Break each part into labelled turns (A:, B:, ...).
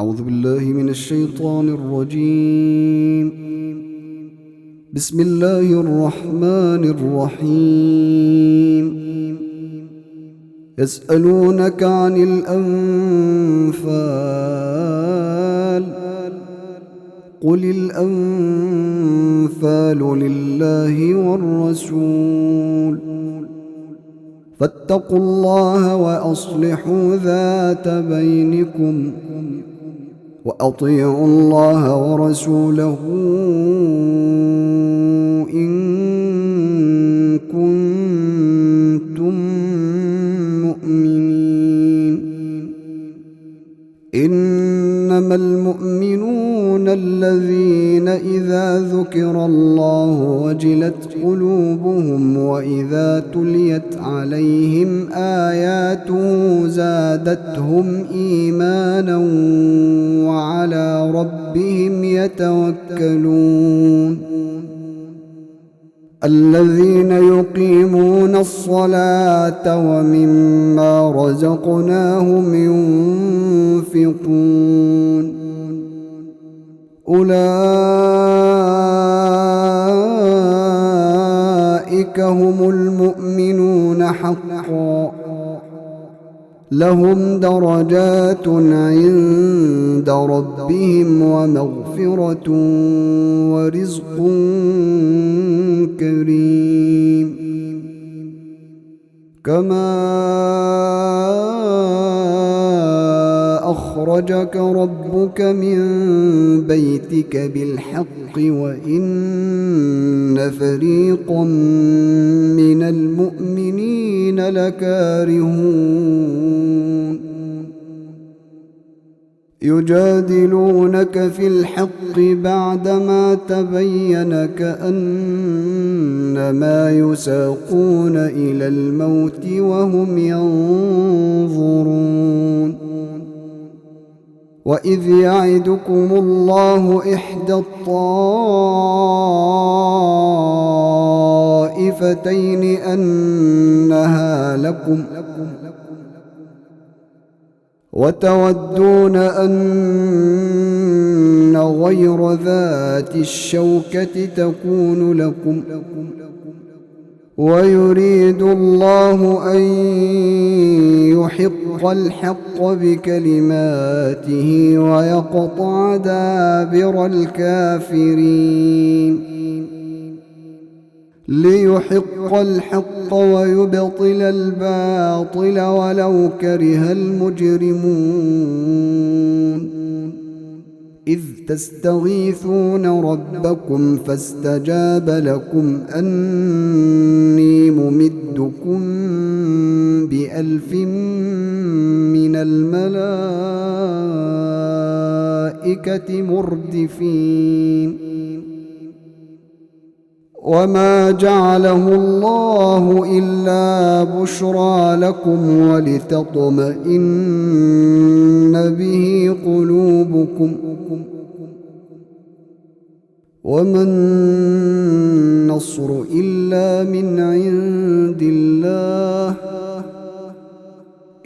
A: أعوذ بالله من الشيطان الرجيم. بسم الله الرحمن الرحيم. يسألونك عن الأنفال قل الأنفال لله والرسول فاتقوا الله وأصلحوا ذات بينكم وأطيعوا الله ورسوله إن كنتم مؤمنين. إنما المؤمنون الذين إذا ذكر الله وجلت قلوبهم وإذا تليت عليهم آياته زادتهم إيمانا وعلى ربهم يتوكلون. الذين يقيمون الصلاة ومما رزقناهم ينفقون أولئك هم المؤمنون حقا لهم درجات عند ربهم ومغفرة ورزق كريم. كما أخرجك ربك من بيتك بالحق وإن فريقا من المؤمنين لكارهون. يجادلونك في الحق بعدما تبين كأنما يساقون إلى الموت وهم ينظرون. وإذ يعدكم الله إحدى الطائفتين أنها لكم وتودون أن غير ذات الشوكة تكون لكم ويريد الله أن يحق الحق بكلماته ويقطع دابر الكافرين. ليحق الحق ويبطل الباطل ولو كره المجرمون. إذ تستغيثون ربكم فاستجاب لكم أني ممدكم ب1000 من الملائكة مردفين. وما جعله الله إلا بشرى لكم ولتطمئن به قلوبكم وما النصر إلا من عند الله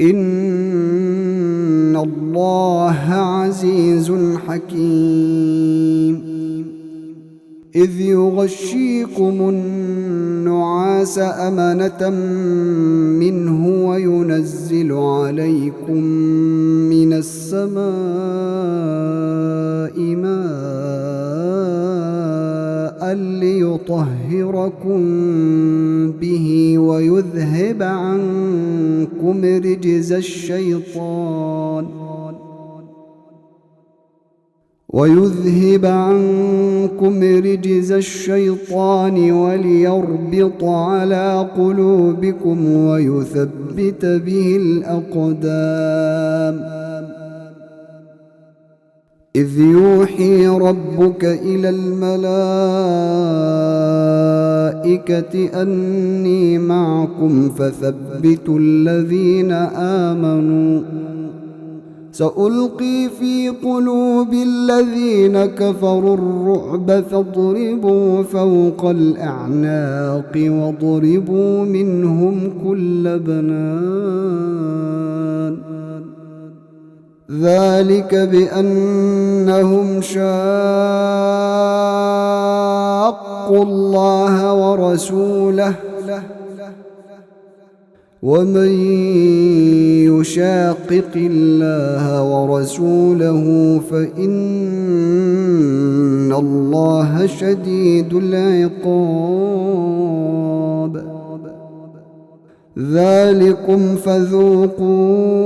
A: إن الله عزيز حكيم. إذ يغشيكم النعاس أمنة منه وينزل عليكم من السماء ماء ليطهركم به ويذهب عنكم رجز الشيطان وليربط على قلوبكم ويثبت به الأقدام. إذ يوحي ربك إلى الملائكة أني معكم فثبتوا الذين آمنوا سألقي في قلوب الذين كفروا الرعب فاضربوا فوق الأعناق واضربوا منهم كل بنان ذلك بأنهم شاقوا الله ورسوله ومن يشاقق الله ورسوله فإن الله شديد العقاب ذلكم فذوقوه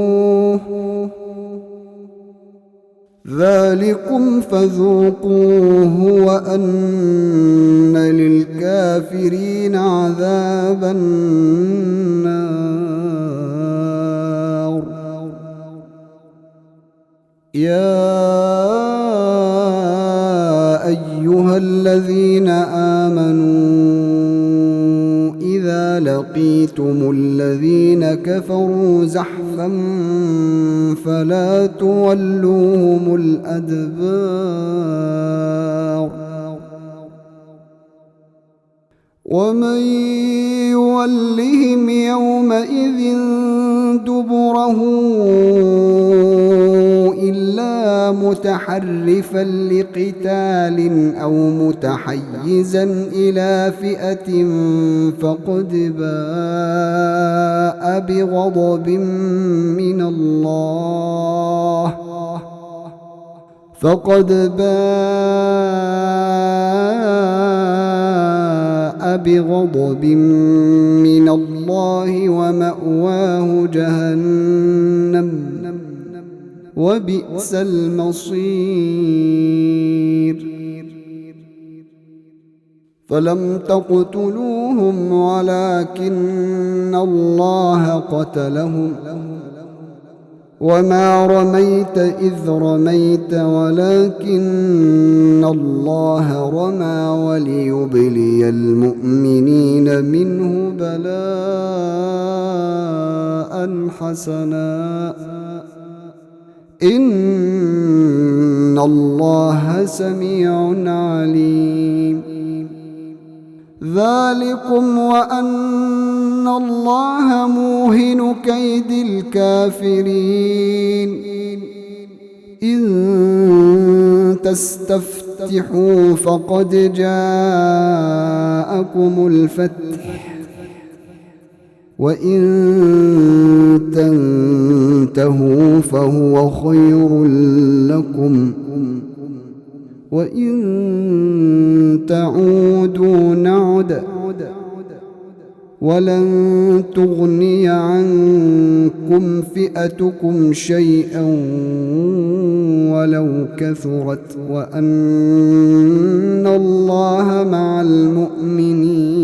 A: وأن للكافرين عذاب النار يا أيها الذين آمنوا إذا لقيتم الذين كفروا زحفا فلا تولوهم الأدبار ومن يولهم يومئذ دبره إلا متحرفا لقتال أو متحيزا إلى فئة فقد باء بغضب من الله ومأواه جهنم وبئس المصير فلم تقتلوهم ولكن الله قتلهم وما رميت إذ رميت ولكن الله رمى وليبلي المؤمنين منه بلاء حسنا إن الله سميع عليم ذلكم وأن الله موهن كيد الكافرين إن تستفتحوا فقد جاءكم الفتح وإن تنتهوا فهو خير لكم وإن تعودوا نعد ولن تغني عنكم فئتكم شيئا ولو كثرت وأن الله مع المؤمنين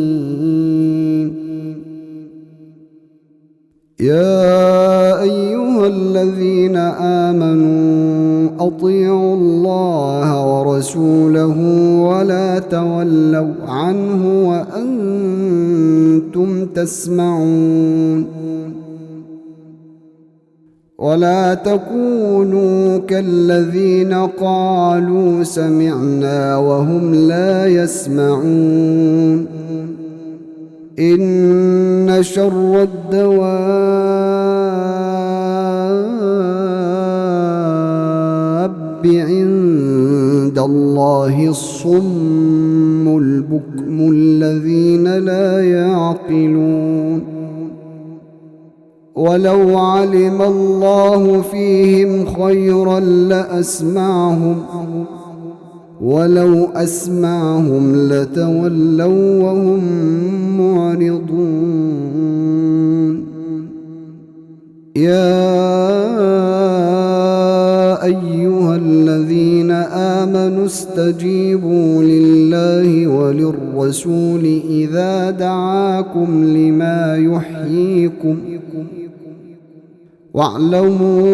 A: يا أيها الذين آمنوا أطيعوا الله ورسوله ولا تولوا عنه وأنتم تسمعون ولا تكونوا كالذين قالوا سمعنا وهم لا يسمعون إن شر الدواب عند الله الصم البكم الذين لا يعقلون ولو علم الله فيهم خيرا لأسمعهم ولو أسمعهم لتولوا وهم معرضون يا أيها الذين آمنوا استجيبوا لله وللرسول إذا دعاكم لما يحييكم واعلموا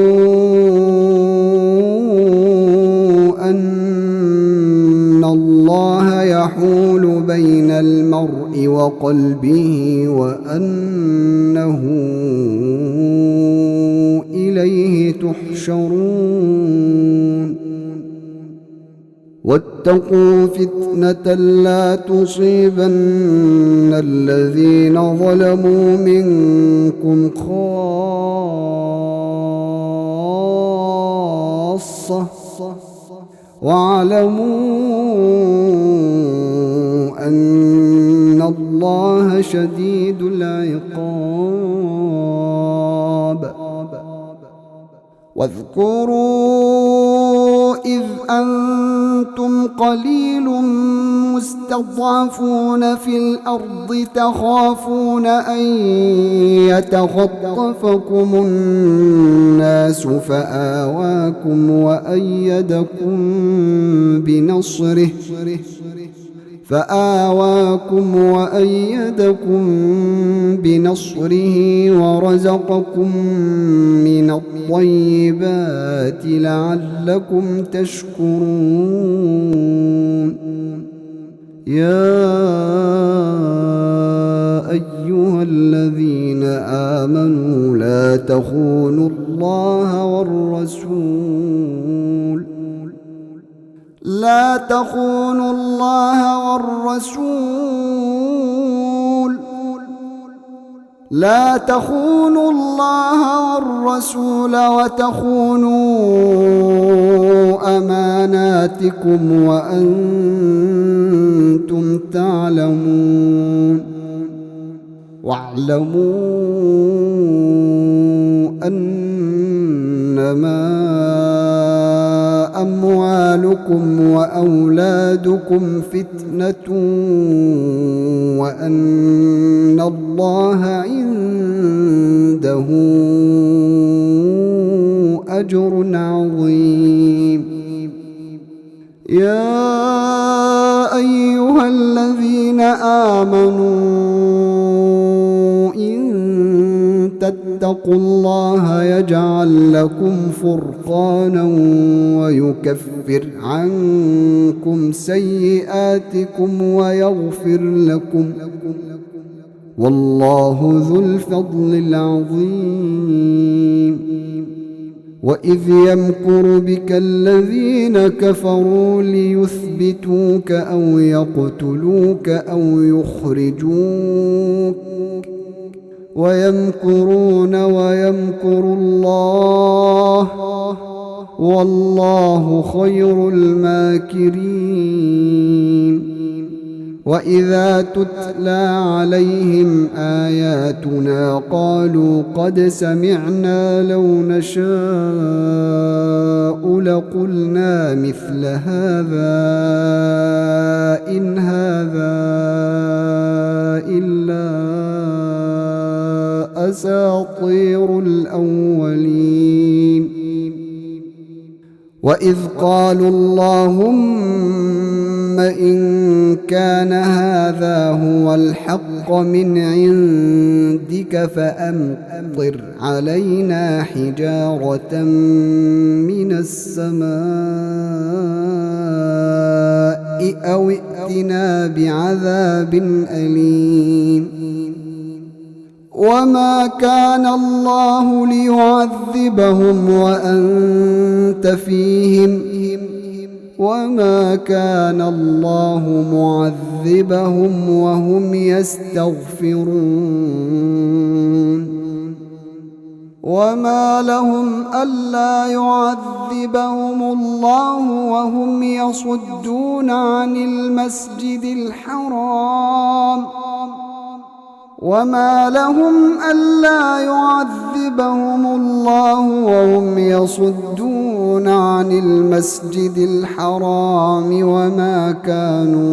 A: أن الله يحول بين المرء وقلبه وأنه إليه تحشرون واتقوا فتنة لا تصيبن الذين ظلموا منكم خاصة خاصة واعلموا أن الله شديد العقاب. واذكروا إذ أنتم قليل مستضعفون في الأرض تخافون أن يتخطفكم الناس فآواكم وأيدكم بنصره ورزقكم من الطيبات لعلكم تشكرون. يا أيها الذين آمنوا لا تخونوا الله والرسول وتخونوا أماناتكم وأنتم تعلمون. واعلموا أنما أموالكم وأولادكم فتنة وأن الله عنده أجر عظيم. يا أيها الذين آمنوا إن تتقوا الله يجعل لكم فرقانا ويكفر عنكم سيئاتكم ويغفر لكم والله ذو الفضل العظيم. وإذ يمكر بك الذين كفروا ليثبتوك أو يقتلوك أو يخرجوك ويمكرون ويمكر الله والله خير الماكرين. وإذا تتلى عليهم آياتنا قالوا قد سمعنا لو نشاء لقلنا مثل هذا إن هذا إلا أساطير الأولين. وإذ قالوا اللهم إن كان هذا هو الحق من عندك فأمطر علينا حجارة من السماء أو ائتنا بعذاب أليم. وما كان الله ليعذبهم وأنت فيهم وما كان الله معذبهم وهم يستغفرون. وما لهم ألا يعذبهم الله وهم يصدون عن المسجد الحرام وما لهم ألا يعذبهم الله وهم يصدون عن المسجد الحرام وما كانوا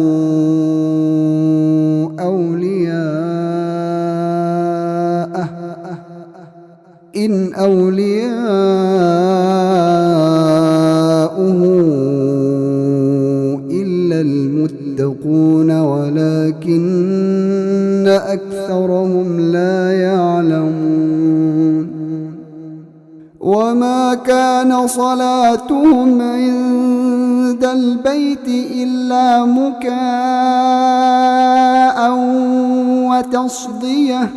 A: أولياءه إن أولياؤه إلا المتقون ولكن أكثرهم لا يعلمون. وما كان صلاتهم عند البيت إلا مكاء وتصدية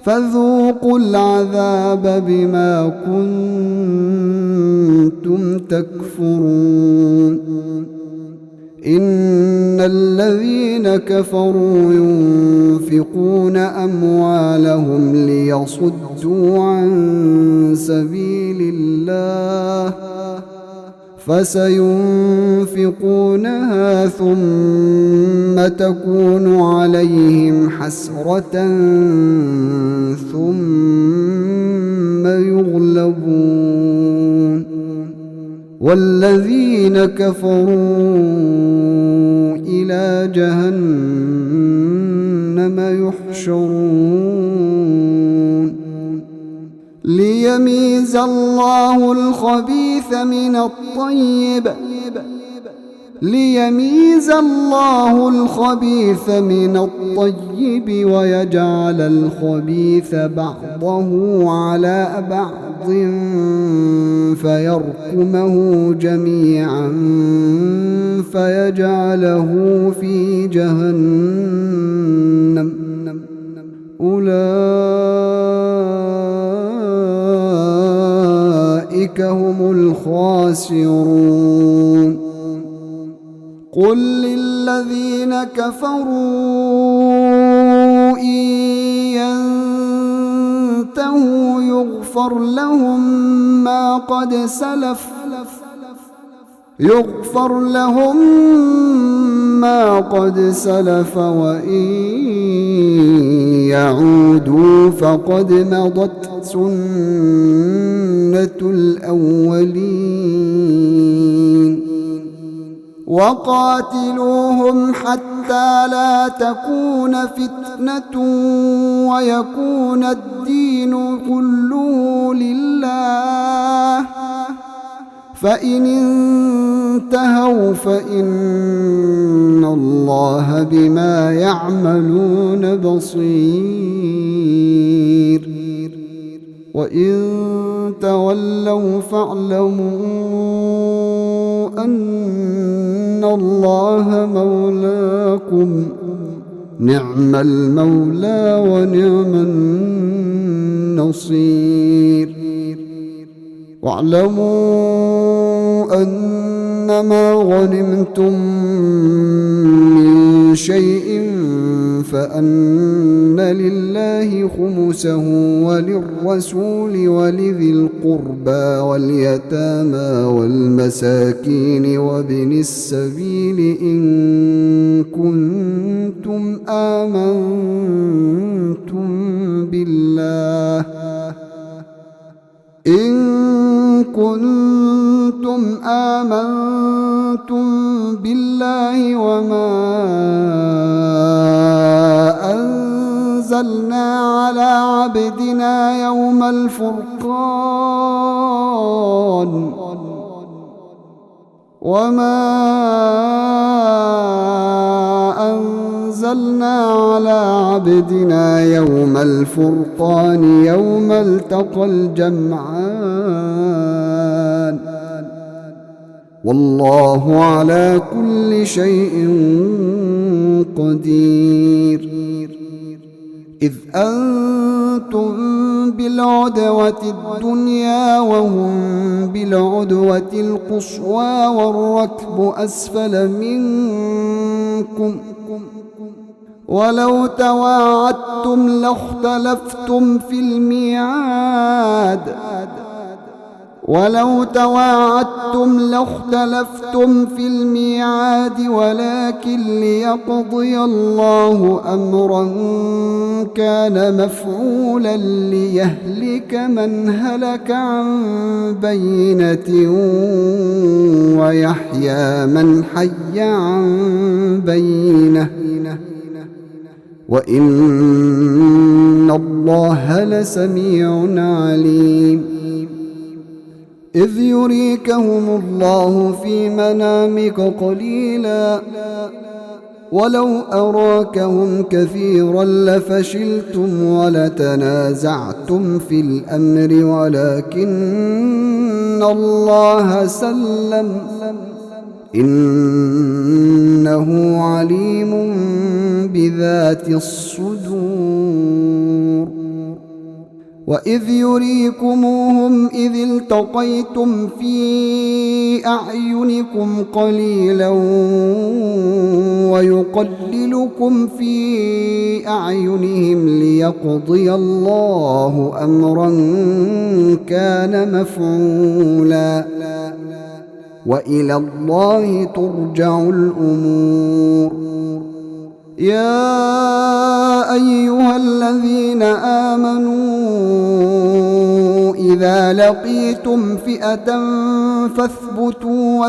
A: فذوقوا العذاب بما كنتم تكفرون. إن الذين كفروا ينفقون أموالهم ليصدوا عن سبيل الله فسينفقونها ثم تكون عليهم حسرة ثم يغلبون والذين كفروا إلى جهنم يحشرون ليميز الله الخبيث من الطيب ويجعل الخبيث بعضه على بعض فيركمه جميعا فيجعله في جهنم أولئك هم الخاسرون قل للذين كفروا إن ينتهوا يغفر لهم ما قد سلف وإن يعودوا فقد مضت سنة الأولين وقاتلوهم حتى لا تكون فتنة ويكون الدين كله لله فإن انتهوا فإن الله بما يعملون بصير وإن تولوا فاعلموا أن الله مولاكم نعم المولى ونعم النصير واعلموا أنما غنمتم من شيء فأن لله خمسه وللرسول ولذي القربى واليتامى والمساكين وابن السبيل إن كنتم آمنتم بالله وما أنزلنا على عبدنا يوم الفرقان يوم التقى الجمعان والله على كل شيء قدير إذ أنتم بالعدوة الدنيا وهم بالعدوة القصوى والركب أسفل منكم ولو تواعدتم لاختلفتم في الميعاد ولكن ليقضي الله أمرا كان مفعولا ليهلك من هلك عن بينة ويحيى من حي عن بينة وإن الله لسميع عليم إذ يريكهم الله في منامك قليلا ولو أراكهم كثيرا لفشلتم ولتنازعتم في الأمر ولكن الله سلم إنه عليم بذات الصدور وإذ يريكموهم إذ التقيتم في أعينكم قليلا ويقللكم في أعينهم ليقضي الله أمرا كان مفعولا وإلى الله ترجع الأمور. يا أيها الذين آمنوا إذا لقيتم فئة فاثبتوا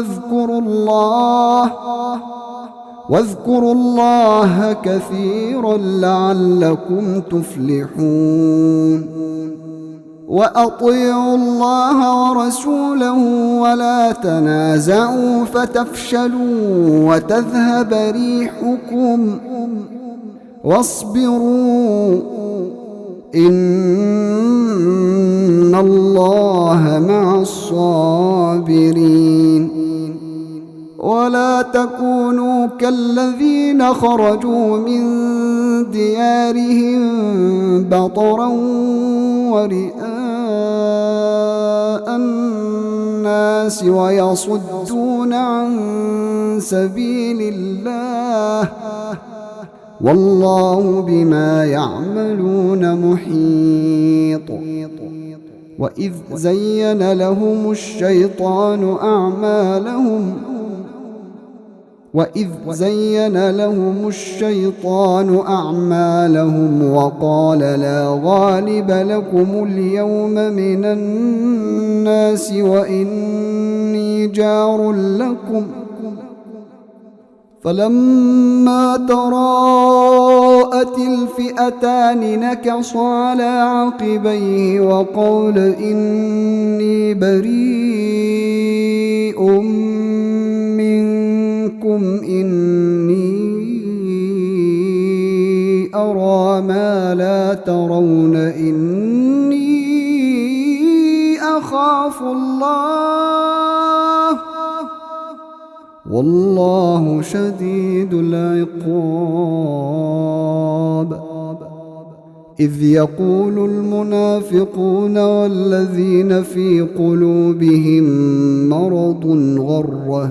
A: واذكروا الله كثيرا لعلكم تفلحون. وأطيعوا الله ورسوله ولا تنازعوا فتفشلوا وتذهب ريحكم واصبروا إن الله مع الصابرين. ولا تكونوا كالذين خرجوا من ديارهم بطرا ورئاء الناس ويصدون عن سبيل الله والله بما يعملون محيط. وإذ زين لهم الشيطان أعمالهم وقال لا غالب لكم اليوم من الناس وإني جار لكم. فلما تراءت الفئتان نكص على عقبيه وقال إني بريء منكم إني أرى ما لا ترون إني أخاف الله والله شديد العقاب. إذ يقول المنافقون والذين في قلوبهم مرض غر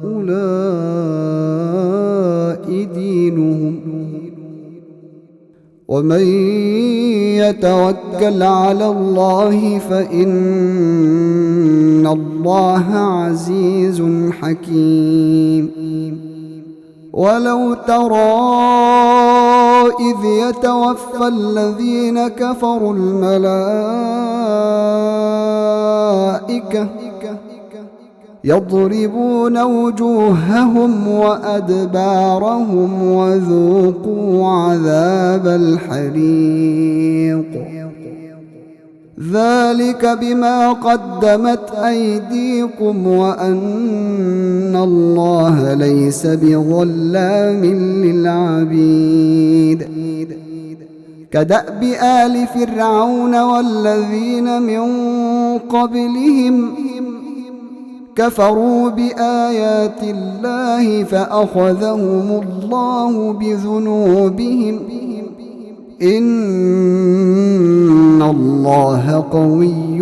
A: هؤلاء دينهم ومن يتوكل على الله فإن الله عزيز حكيم. ولو ترى إذ يتوفى الذين كفروا الملائكة يضربون وجوههم وأدبارهم وذوقوا عذاب الحريق ذلك بما قدمت أيديكم وأن الله ليس بظلام للعبيد. كدأب آل فرعون والذين من قبلهم كفروا بآيات الله فأخذهم الله بذنوبهم إن الله قوي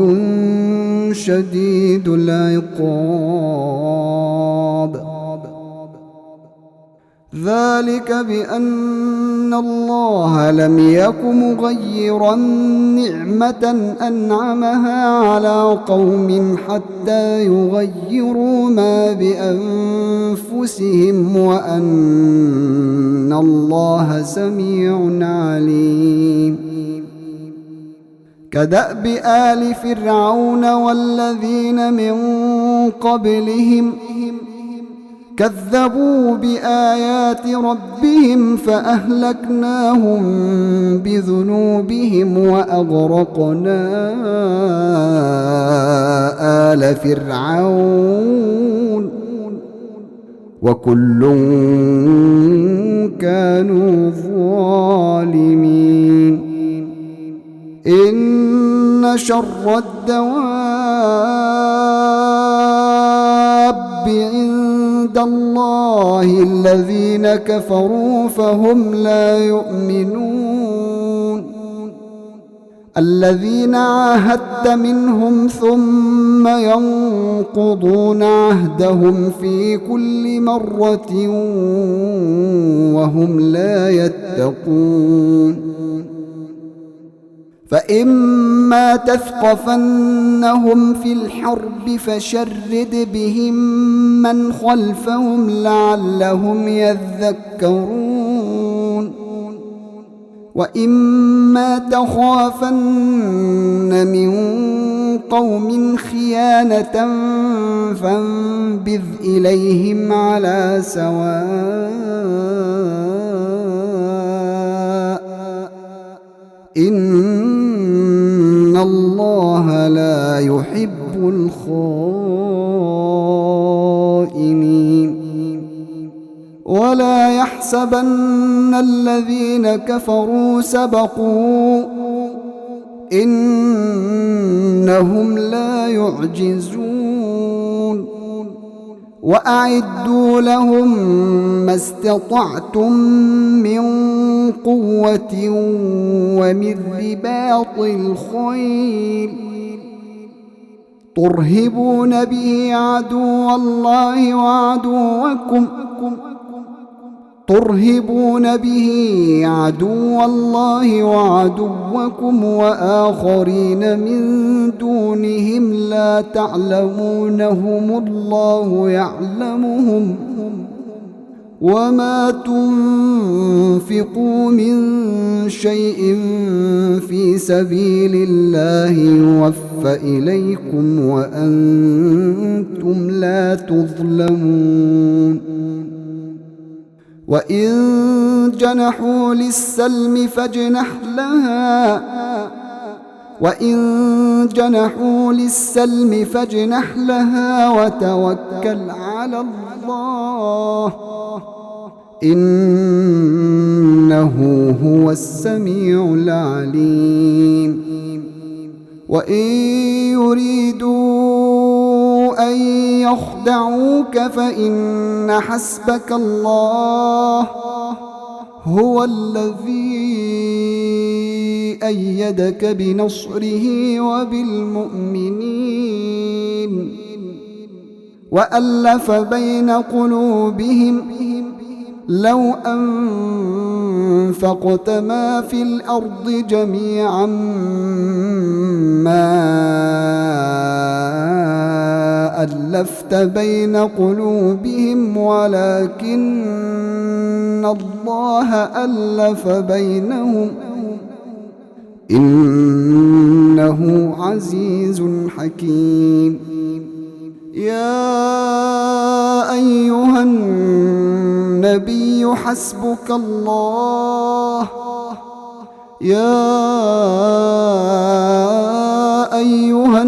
A: شديد العقاب. ذلك بأن الله لم يك مغيرا نعمة أنعمها على قوم حتى يغيروا ما بأنفسهم وأن الله سميع عليم. كدأب آل فرعون والذين من قبلهم كذبوا بآيات ربهم فأهلكناهم بذنوبهم وأغرقنا آل فرعون وكل كانوا ظالمين. إن شر الدواب عند الله الذين كفروا فهم لا يؤمنون. الذين عاهدت منهم ثم ينقضون عهدهم في كل مرة وهم لا يتقون. فإما تثقفنهم في الحرب فشرد بهم من خلفهم لعلهم يذكرون وإما تخافن من قوم خيانة فانبذ إليهم على سواء إن الله لا يحب الخائنين ولا يحسبن الذين كفروا سبقوا إنهم لا يعجزون وأعدوا لهم ما استطعتم من قوة ومن رباط الخيل ترهبون به عدو الله وعدوكم وآخرين من دونهم لا تعلمونهم الله يعلمهم وما تنفقوا من شيء في سبيل الله يوفى إليكم وأنتم لا تظلمون وإن جنحوا للسلم فاجنح لها وتوكل على الله إنه هو السميع العليم وإن يريدوا أن يخدعوك فإن حسبك الله هو الذي أيدك بنصره وبالمؤمنين وألف بين قلوبهم لو أنفقت ما في الأرض جميعا ما ألفت بين قلوبهم ولكن الله ألف بينهم إنه عزيز حكيم يا أيها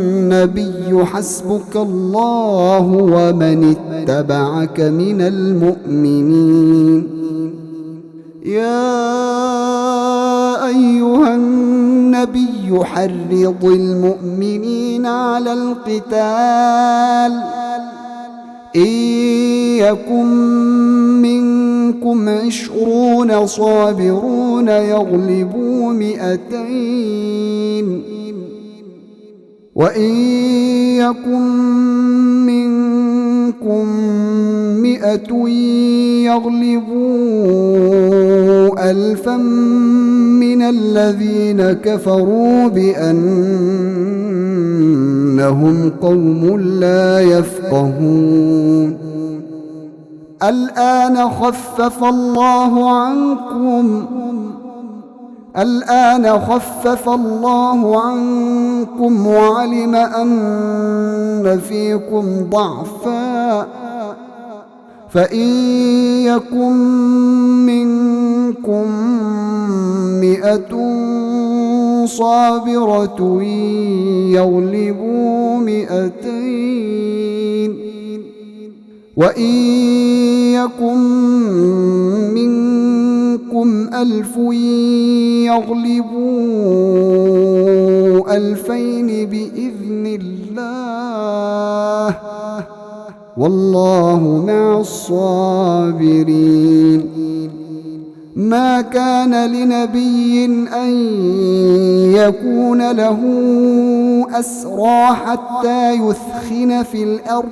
A: النبي حسبك الله ومن اتبعك من المؤمنين يا أيها النبي حرض المؤمنين على القتال إن يكن منكم 20 صابرون يغلبوا 200 وإن يكن منكم 100 يغلبوا 1000 من الذين كفروا بأنهم قوم لا يفقهون الآن خفف الله عنكم وعلم أن فيكم ضعفا فإن يكن منكم 100 صابرة يغلبوا 200 وإن يكن منكم 1000 يغلبوا 2000 بإذن الله والله مع الصابرين ما كان لنبي أن يكون له أسرى حتى يثخن في الأرض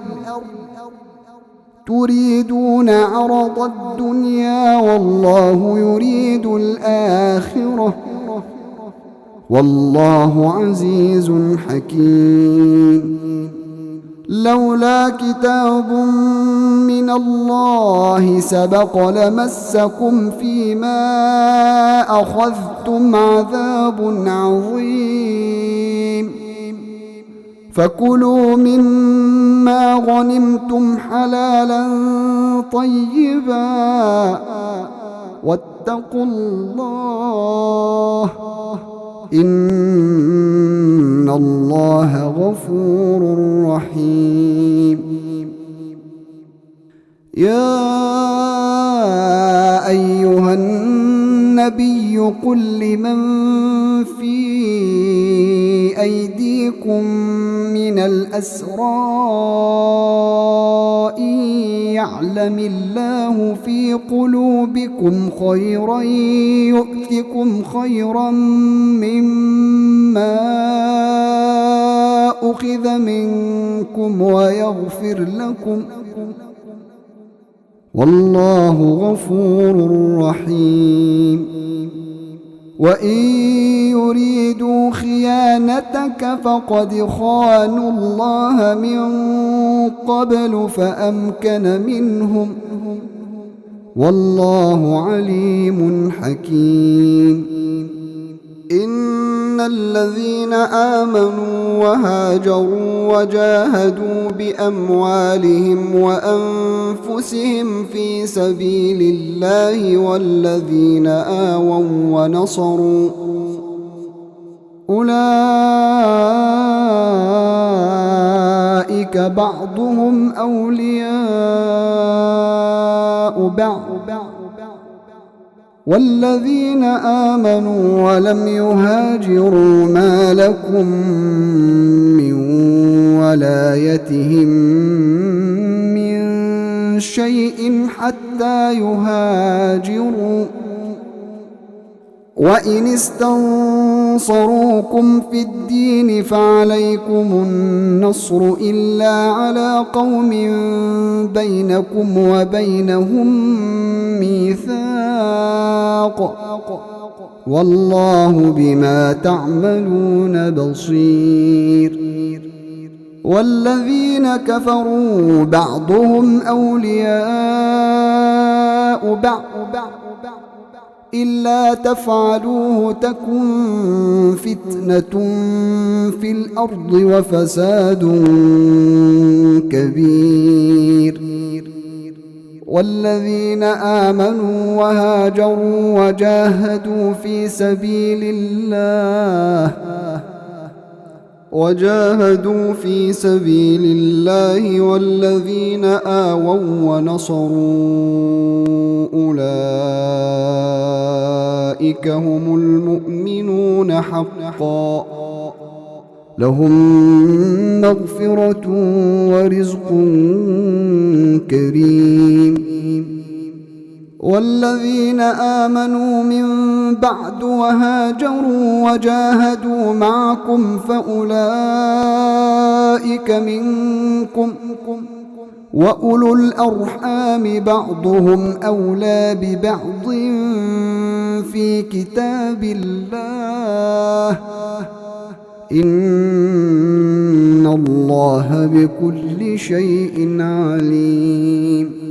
A: تريدون عرض الدنيا والله يريد الآخرة والله عزيز حكيم. لولا كتاب من الله سبق لمسكم فيما أخذتم عذاب عظيم. فكلوا مما غنمتم حلالا طيبا واتقوا الله إن الله غفور رحيم. يا أيها النبي قل لمن في أيديكم من الأسرى إن يعلم الله في قلوبكم خيرا يؤتكم خيرا مما أخذ منكم ويغفر لكم والله غفور رحيم. وإن يريدوا خيانتك فقد خانوا الله من قبل فأمكن منهم والله عليم حكيم. إن الذين آمنوا وهاجروا وجاهدوا بأموالهم وأنفسهم في سبيل الله والذين آووا ونصروا أولئك بعضهم أولياء بعض والذين آمنوا ولم يهاجروا ما لكم من ولايتهم من شيء حتى يهاجروا. وإن استنصروكم في الدين فعليكم النصر إلا على قوم بينكم وبينهم ميثاق والله بما تعملون بصير. والذين كفروا بعضهم أولياء بعض إلا تفعلوه تكن فتنة في الأرض وفساد كبير. والذين آمنوا وهاجروا وجاهدوا في سبيل الله والذين آووا ونصروا أولئك هم المؤمنون حقا لهم مغفرة ورزق كريم. والذين آمنوا من بعد وهاجروا وجاهدوا معكم فأولئك منكم وأولو الأرحام بعضهم أولى ببعض في كتاب الله إن الله بكل شيء عليم.